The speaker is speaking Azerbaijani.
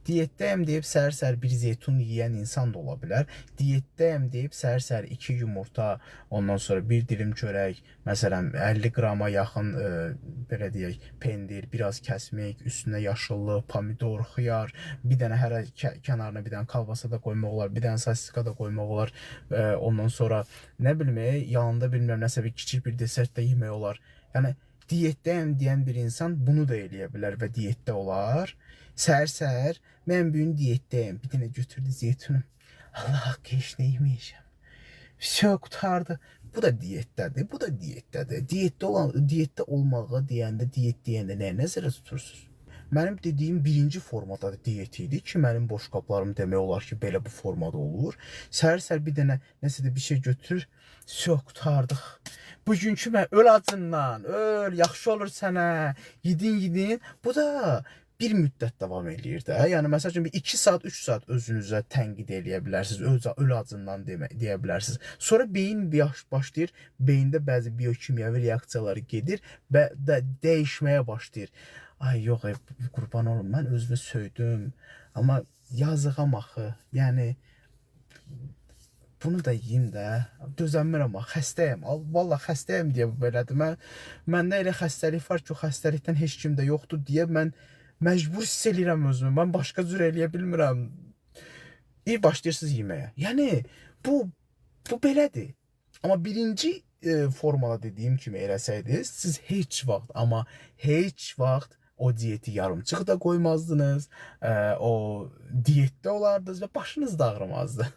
Diyetdəyəm deyib səhər-səhər bir zeytun yeyən insan da ola bilər. Diyetdəyəm deyib səhər-səhər 2 yumurta, ondan sonra bir dilim çörək, məsələn 50 qrama yaxın belə deyək, pendir, biraz kəsmək, üstünə yaşıllıq, pomidor, xiyar, bir dənə hər kənarına bir dənə kalbasa da qoymaq olar, bir dənə sosisika da qoymaq olar. Ondan sonra nə bilmə, yanında bilmirəm nəsə bir kiçik bir desert də yemək olar. Yəni diyetdəyəm deyən bir insan bunu da eləyə bilər və diyetdə olar. Səhər-səhər mən bu gün diyetdəyəm. Bir dənə götürdü zeytunum. Allah haqqı heç nə yeməyəcəm. Все, qurtardı. Bu da diyetdədir, bu da diyetdədir. Diyetdə olmağa deyəndə, diyet deyəndə nəyə nəzərə tutursunuz? Mənim dediyim birinci formada diyet idi ki, mənim boşqablarım demək olar ki, belə bu formada olur. Səhər-səhər bir dənə nəsə də bir şey götürür. Все, qurtardıq. Bugünkü mən öl acından, öl, yaxşı olur sənə, yedin. Bu da bir müddət davam eləyir də. Yəni məsəl üçün 2 saat, 3 saat özünüzə tənqid eləyə bilərsiniz, öl acından deyə bilərsiniz. Sonra beyin başlayır, beyində bəzi biokimyəvi reaksiyalar gedir və dəyişməyə başlayır. Ay yox, qurban olum, mən özümü söydüm, amma yazığam axı. Yəni bunu da yeyim də, dözənmirəm axı, xəstəyəm. Vallahi xəstəyəm deyə belədir. Məndə elə xəstəlik var ki, o xəstəlikdən heç kimdə yoxdur deyə mən məcbur hiss eləyirəm özümü. Mən başqa cür eləyə bilmirəm. İyi başlayırsınız yeməyə. Yəni bu belədir. Amma birinci formada dediyim kimi eləsəydiniz, siz heç vaxt, amma heç vaxt o diyeti yarımçıq da qoymazdınız, o diyetdə olardınız və başınız da ağrımazdı.